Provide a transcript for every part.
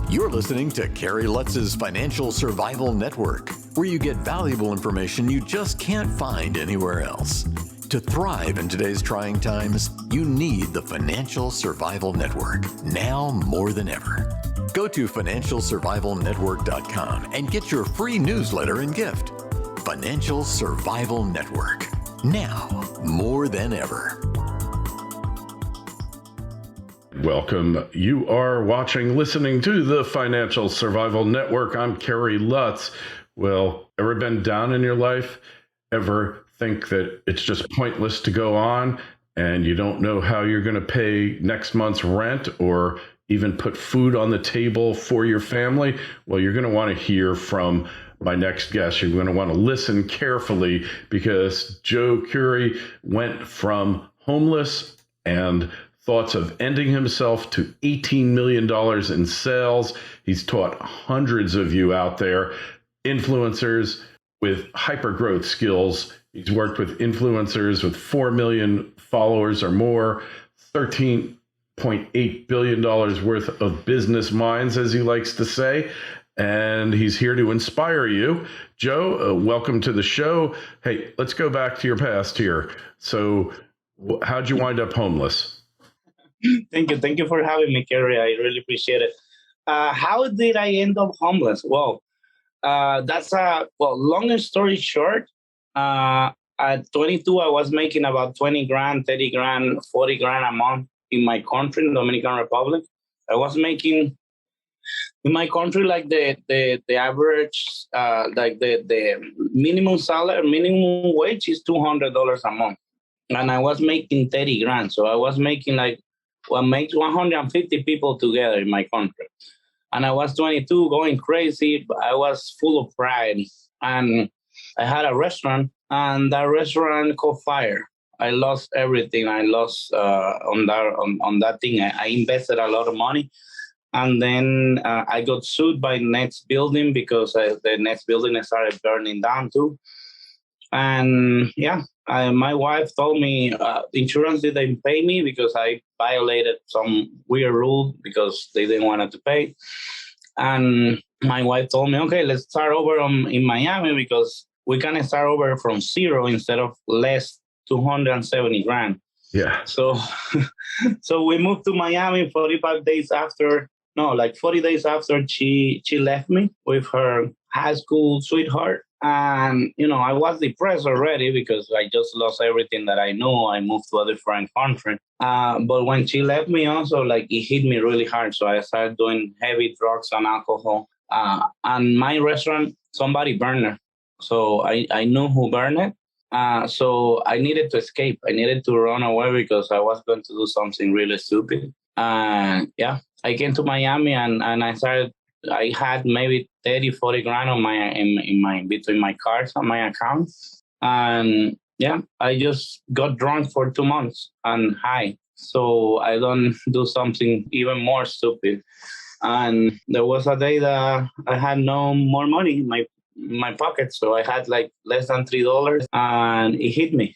You're listening to Kerry Lutz's Financial Survival Network, where you get valuable information you just can't find anywhere else. To thrive in today's trying times, you need the Financial Survival Network, now more than ever. Go to financialsurvivalnetwork.com and get your free newsletter and gift. Financial Survival Network, now more than ever. Welcome. You are listening to the Financial Survival Network. I'm Kerry Lutz. Well, ever been down in your life? Ever think that it's just pointless to go on and you don't know how you're going to pay next month's rent or even put food on the table for your family? Well, you're going to want to hear from my next guest. You're going to want to listen carefully because Joe Curry went from homeless and thoughts of ending himself to $18 million in sales. He's taught hundreds of you out there, influencers with hyper growth skills. He's worked with influencers with 4 million followers or more, $13.8 billion worth of business minds, as he likes to say. And he's here to inspire you. Joe, welcome to the show. Hey, let's go back to your past here. So how'd you wind up homeless? Thank you for having me, Kerry. I really appreciate it. How did I end up homeless? Well, long story short, at 22, I was making about 20 grand, 30 grand, 40 grand a month in my country, in the Dominican Republic. I was making in my country like the average, like the minimum salary, minimum wage is $200 a month. And I was making 30 grand. So I was making like what makes 150 people together in my country. And I was 22, going crazy. I was full of pride. And I had a restaurant, and that restaurant caught fire. I lost everything. I lost on that thing. I invested a lot of money. And then I got sued by Next Building because the Next Building started burning down too. And yeah, my wife told me insurance didn't pay me because I violated some weird rule because they didn't want to pay. And my wife told me, okay, let's start over in Miami because we can start over from zero instead of less 270 grand. Yeah. So we moved to Miami 40 days after she left me with her high school sweetheart. And, I was depressed already because I just lost everything that I knew. I moved to a different country. But when she left me also, it hit me really hard. So I started doing heavy drugs and alcohol. And my restaurant, somebody burned it. So I knew who burned it. So I needed to escape. I needed to run away because I was going to do something really stupid. And I came to Miami and I had maybe 30, 40 grand on between my cards on my account. And I just got drunk for 2 months and high. So I don't do something even more stupid. And there was a day that I had no more money in my pocket. So I had less than $3 and it hit me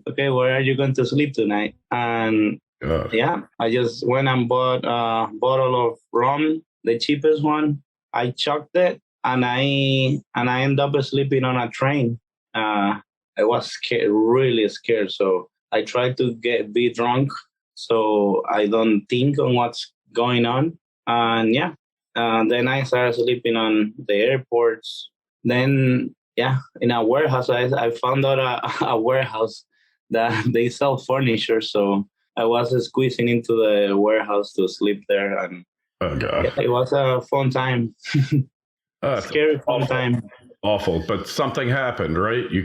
okay, where are you going to sleep tonight? And I just went and bought a bottle of rum, the cheapest one. I chucked it and I ended up sleeping on a train. I was scared, really scared. So I tried to be drunk so I don't think on what's going on. And then I started sleeping on the airports. Then in a warehouse, I found out a warehouse that they sell furniture. So I was squeezing into the warehouse to sleep there, and oh God, it was a fun time. Scary fun time. Awful, but something happened, right? You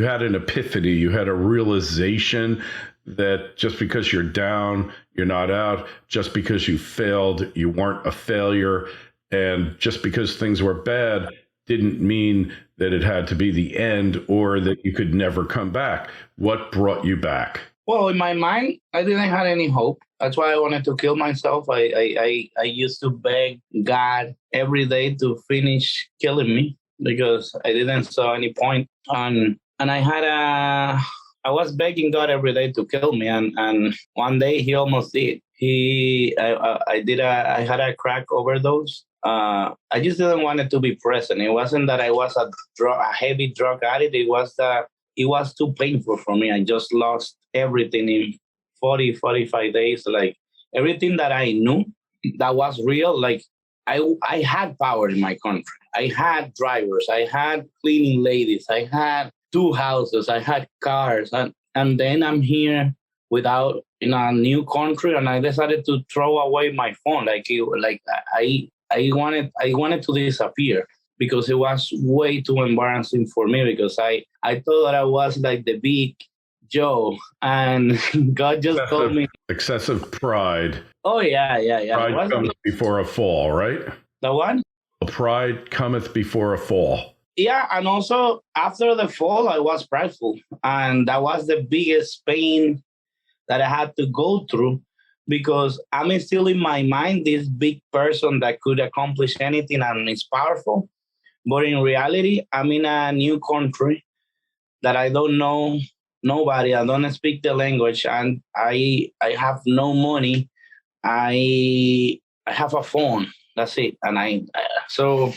had an epiphany, you had a realization that just because you're down, you're not out. Just because you failed, you weren't a failure. And just because things were bad didn't mean that it had to be the end or that you could never come back. What brought you back? Well, in my mind, I didn't have any hope. That's why I wanted to kill myself. I used to beg God every day to finish killing me because I didn't see any point. And I was begging God every day to kill me. And one day he almost did. I had a crack overdose. I just didn't want it to be present. It wasn't that I was a heavy drug addict. It was too painful for me. I just lost everything in 45 days. Like everything that I knew that was real. Like I had power in my country. I had drivers. I had cleaning ladies. I had 2 houses. I had cars. And then I'm here without in a new country, and I decided to throw away my phone. I wanted to disappear because it was way too embarrassing for me because I thought that I was like the big Joe, and God just told me excessive pride. Oh yeah. Pride cometh before a fall, right? The one? Pride cometh before a fall. Yeah, and also after the fall, I was prideful, and that was the biggest pain that I had to go through because I'm still in my mind this big person that could accomplish anything and is powerful. But in reality, I'm in a new country that I don't know nobody. I don't speak the language, and I have no money. I have a phone. That's it. And so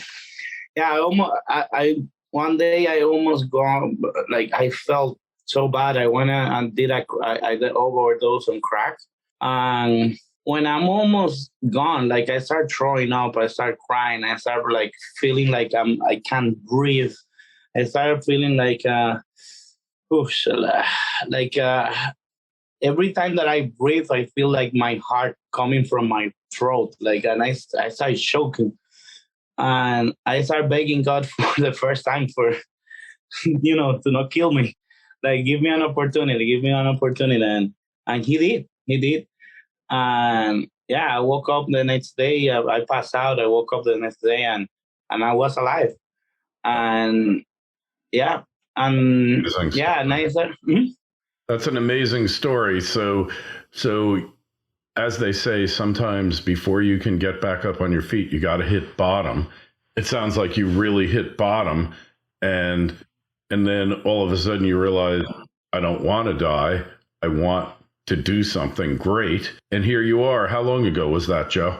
yeah, I one day I almost gone, like I felt so bad. I went and I did overdose on crack. And when I'm almost gone, like I start throwing up, I start crying, I start like feeling like I can't breathe. I started feeling like every time that I breathe, I feel like my heart coming from my throat, and I start choking. And I start begging God for the first time for, to not kill me. Like, give me an opportunity. And he did. And yeah, I woke up the next day. I passed out. I woke up the next day and I was alive. And yeah. And yeah, nice. Mm-hmm. That's an amazing story. So as they say, sometimes before you can get back up on your feet, you got to hit bottom. It sounds like you really hit bottom. And then all of a sudden you realize, I don't want to die. I want to do something great. And here you are. How long ago was that, Joe?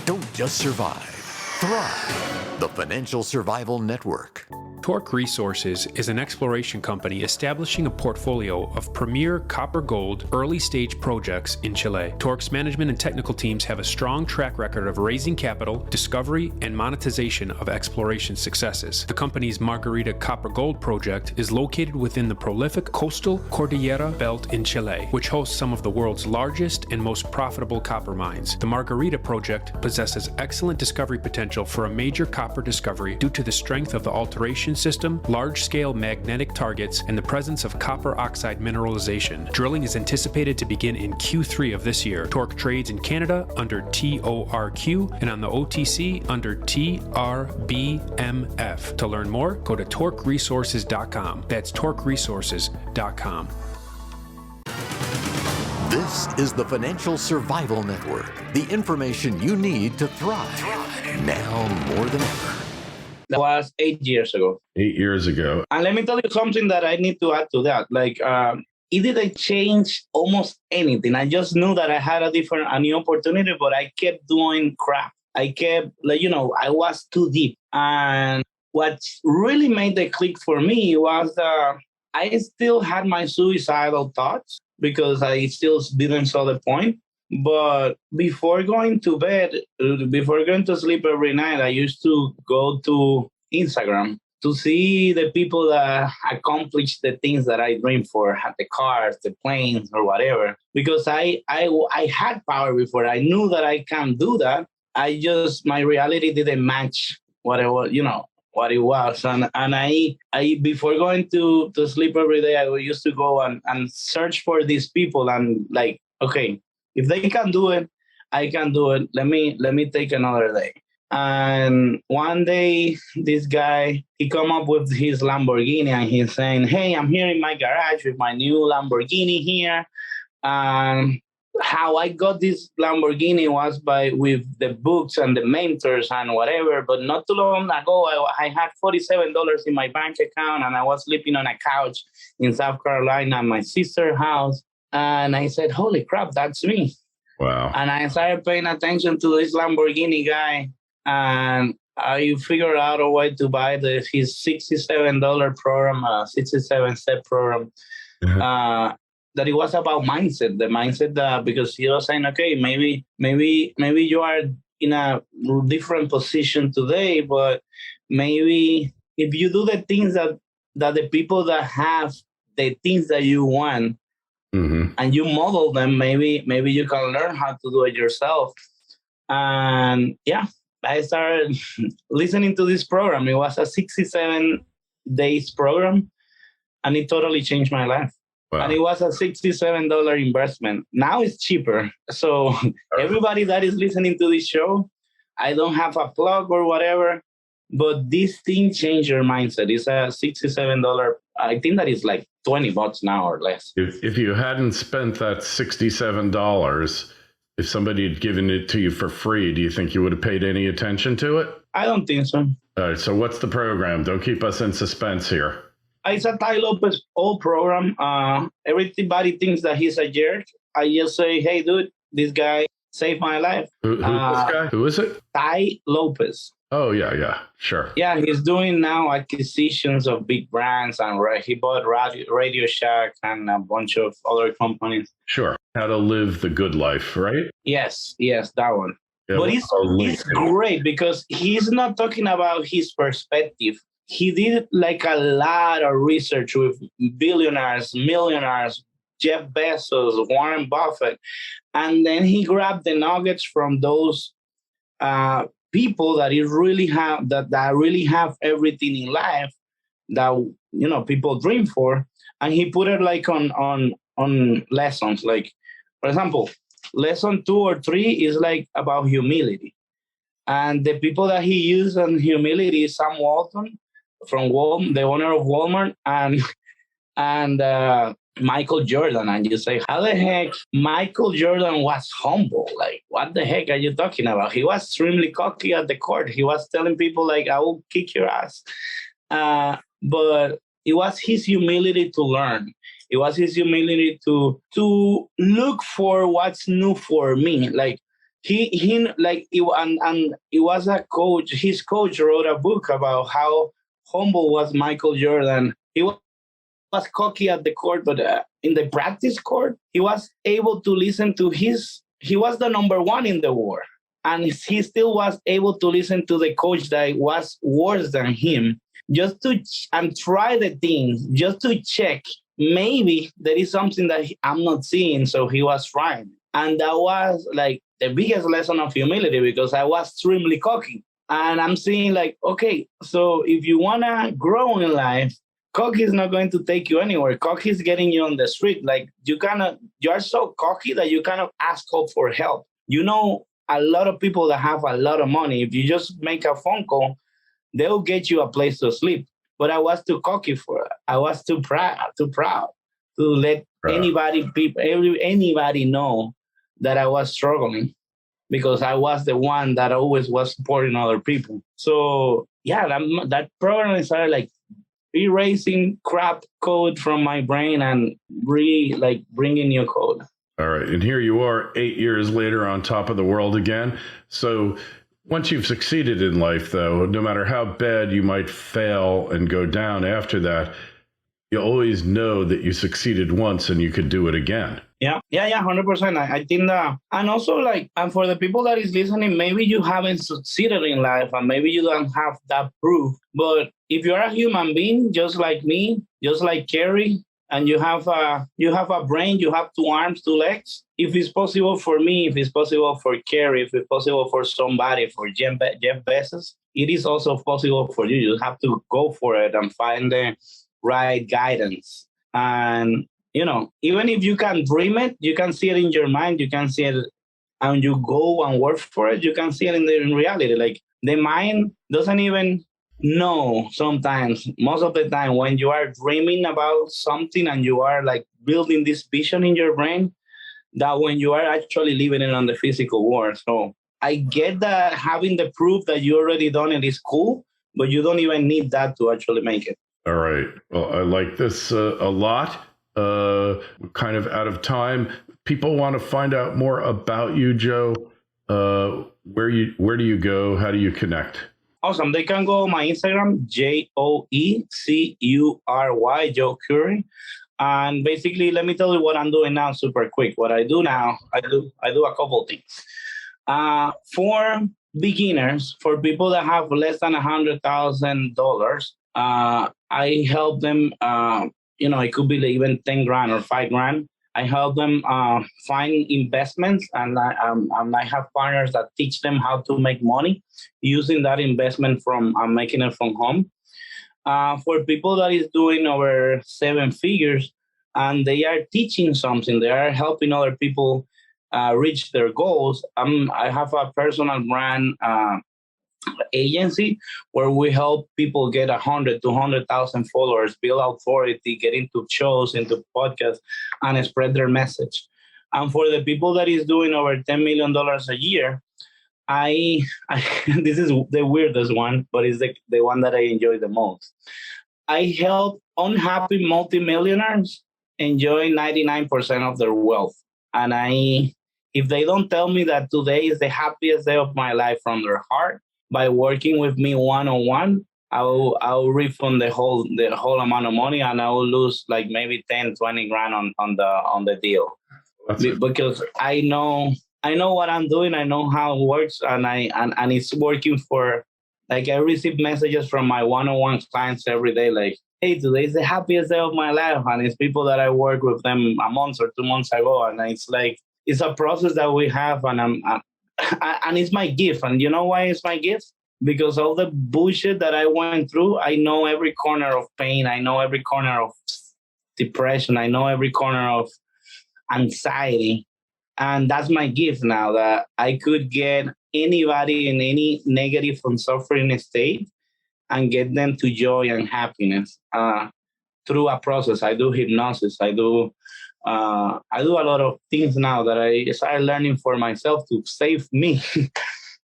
Don't just survive, thrive. The Financial Survival Network. Torque Resources is an exploration company establishing a portfolio of premier copper-gold early-stage projects in Chile. Torque's management and technical teams have a strong track record of raising capital, discovery, and monetization of exploration successes. The company's Margarita Copper-Gold project is located within the prolific coastal Cordillera Belt in Chile, which hosts some of the world's largest and most profitable copper mines. The Margarita project possesses excellent discovery potential for a major copper discovery due to the strength of the alteration system, large-scale magnetic targets, and the presence of copper oxide mineralization. Drilling is anticipated to begin in Q3 of this year. Torque trades in Canada under TORQ and on the OTC under TRBMF. To learn more, go to torqueresources.com. That's torqueresources.com. This is the Financial Survival Network. The information you need to thrive now more than ever. That was 8 years ago. 8 years ago. And let me tell you something that I need to add to that. It didn't change almost anything. I just knew that I had a new opportunity, but I kept doing crap. I kept, I was too deep. And what really made the click for me was I still had my suicidal thoughts because I still didn't saw the point. But before going to sleep every night, I used to go to Instagram to see the people that accomplished the things that I dreamed for, the cars, the planes, or whatever. Because I had power before. I knew that I can do that. My reality didn't match what it was, what it was. And I before going to sleep every day, I used to go and search for these people and okay, if they can do it, I can do it. Let me take another day. And one day, this guy, he come up with his Lamborghini and he's saying, hey, I'm here in my garage with my new Lamborghini here. How I got this Lamborghini was with the books and the mentors and whatever. But not too long ago, I had $47 in my bank account and I was sleeping on a couch in South Carolina at my sister's house. And I said, holy crap, that's me. Wow. And I started paying attention to this Lamborghini guy, and I figured out a way to buy his $67 program, 67-step program. That it was about mindset. The mindset that, because he was saying, okay, maybe you are in a different position today, but maybe if you do the things that the people that have the things that you want, and you model them, maybe you can learn how to do it yourself. And yeah, I started listening to this program. It was a 67 days program, and it totally changed my life. Wow. And it was a $67 investment. Now it's cheaper. So everybody that is listening to this show, I don't have a plug or whatever, but this thing changed your mindset. It's a $67. I think that is like $20 now or less. If you hadn't spent that $67, if somebody had given it to you for free, do you think you would have paid any attention to it? I don't think so. All right. So what's the program? Don't keep us in suspense here. It's a Tai Lopez old program. Everybody thinks that he's a jerk. I just say, hey, dude, this guy saved my life. Who's this guy? Who is it? Tai Lopez. Oh, yeah, sure. Yeah, he's doing now acquisitions of big brands, and he bought Radio Shack and a bunch of other companies. Sure. How to live the good life, right? Yes, that one. Yeah, but it's great because he's not talking about his perspective. He did like a lot of research with billionaires, millionaires, Jeff Bezos, Warren Buffett, and then he grabbed the nuggets from those people that really have everything in life that people dream for, and he put it like on lessons. Like, for example, lesson 2 or 3 is like about humility, and the people that he used on humility is Sam Walton from the owner of Walmart, and Michael Jordan. And you say, how the heck Michael Jordan was humble? Like, what the heck are you talking about? He was extremely cocky at the court. He was telling people like, I will kick your ass. But it was his humility to learn. It was his humility to look for what's new for me. Like it was a coach. His coach wrote a book about how humble was Michael Jordan. He was cocky at the court, but in the practice court, he was able to listen to he was the number 1 in the war. And he still was able to listen to the coach that was worse than him, and try the things, just to check. Maybe there is something that I'm not seeing, so he was trying. And that was like the biggest lesson of humility, because I was extremely cocky. And I'm seeing like, okay, so if you want to grow in life, cocky is not going to take you anywhere. Cocky is getting you on the street. Like, you are so cocky that you cannot ask for help. A lot of people that have a lot of money, if you just make a phone call, they'll get you a place to sleep. But I was too cocky for it. I was too proud to let anybody know that I was struggling, because I was the one that always was supporting other people. So yeah, that program started like erasing crap code from my brain and bringing new code. All right. And here you are 8 years later on top of the world again. So once you've succeeded in life, though, no matter how bad you might fail and go down after that, you always know that you succeeded once and you could do it again. Yeah, 100%. I think that, and also and for the people that is listening, maybe you haven't succeeded in life and maybe you don't have that proof. But if you're a human being, just like me, just like Kerry, and you have a brain, you have 2 arms, 2 legs. If it's possible for me, if it's possible for Kerry, if it's possible for somebody, for Jeff Bezos, it is also possible for you. You have to go for it and find the right guidance. And even if you can dream it, you can see it in your mind, you can see it, and you go and work for it, you can see it in reality. Like, the mind doesn't even know sometimes, most of the time, when you are dreaming about something and you are like building this vision in your brain, that when you are actually living it on the physical world. So I get that having the proof that you already done it is cool, but you don't even need that to actually make it. All right. Well, I like this a lot. Kind of out of time. people want to find out more about you, Joe, where do you go? How do you connect? Awesome. They can go on my Instagram, JoeCury, Joe Curry. And basically, let me tell you what I'm doing now super quick. What I do now, I do a couple things. For beginners, for people that have less than $100,000, I help them, it could be even 10 grand or 5 grand. I help them find investments, and I have partners that teach them how to make money using that investment from making it from home. For people that is doing over 7 figures and they are teaching something, they are helping other people reach their goals. I have a personal brand agency where we help people get 100 to 100,000 followers, build authority, get into shows, into podcasts, and spread their message. And for the people that is doing over $10 million a year, I this is the weirdest one, but it's the one that I enjoy the most. I help unhappy multimillionaires enjoy 99% of their wealth. And if they don't tell me that today is the happiest day of my life from their heart, by working with me one-on-one, I'll refund the whole amount of money, and I will lose like maybe 10, 20 grand on the deal. Because I know what I'm doing, I know how it works, and it's working for, like, I receive messages from my one-on-one clients every day, like, hey, today's the happiest day of my life. And it's people that I worked with them a month or 2 months ago. And it's like, it's a process that we have, and and it's my gift. And you know why it's my gift? Because all the bullshit that I went through, I know every corner of pain. I know every corner of depression. I know every corner of anxiety. And that's my gift now, that I could get anybody in any negative and suffering state and get them to joy and happiness through a process. I do hypnosis. I do a lot of things now that I started learning for myself to save me.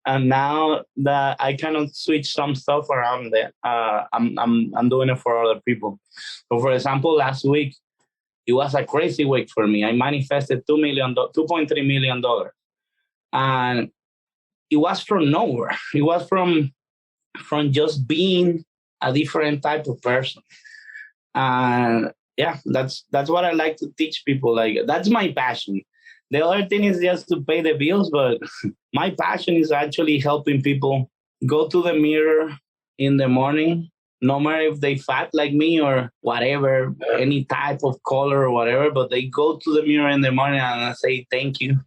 And now that I cannot switch some stuff around there, I'm doing it for other people. So, for example, last week, it was a crazy week for me. I manifested $2.3 million. And it was from nowhere. It was from just being a different type of person. And yeah, that's what I like to teach people. Like, that's my passion. The other thing is just to pay the bills, but my passion is actually helping people go to the mirror in the morning, no matter if they fat like me or whatever, any type of color or whatever, but they go to the mirror in the morning and I say, thank you.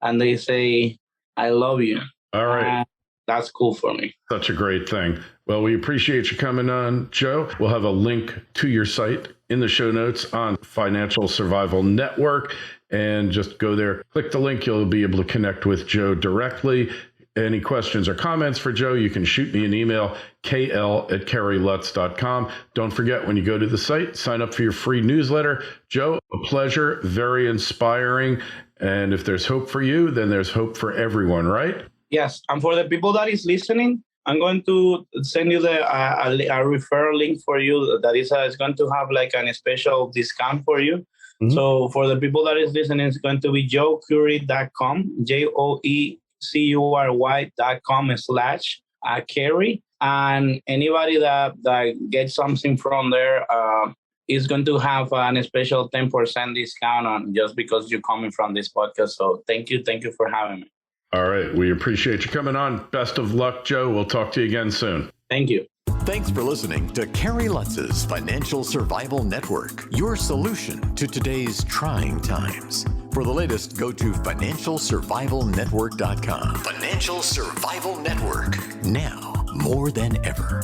And they say, I love you. All right. That's cool for me. Such a great thing. Well, we appreciate you coming on, Joe. We'll have a link to your site in the show notes on Financial Survival Network. And just go there, click the link. You'll be able to connect with Joe directly. Any questions or comments for Joe, you can shoot me an email, kl@kerrylutz.com. Don't forget, when you go to the site, sign up for your free newsletter. Joe, a pleasure, very inspiring. And if there's hope for you, then there's hope for everyone, right? Yes. And for the people that is listening, I'm going to send you a referral link for you that is going to have like a special discount for you. Mm-hmm. So for the people that is listening, it's going to be joecury.com, joecury.com/Kerry. And anybody that gets something from there is going to have a special 10% discount on just because you're coming from this podcast. So thank you for having me. All right. We appreciate you coming on. Best of luck, Joe. We'll talk to you again soon. Thank you. Thanks for listening to Kerry Lutz's Financial Survival Network, your solution to today's trying times. For the latest, go to financialsurvivalnetwork.com. Financial Survival Network, now more than ever.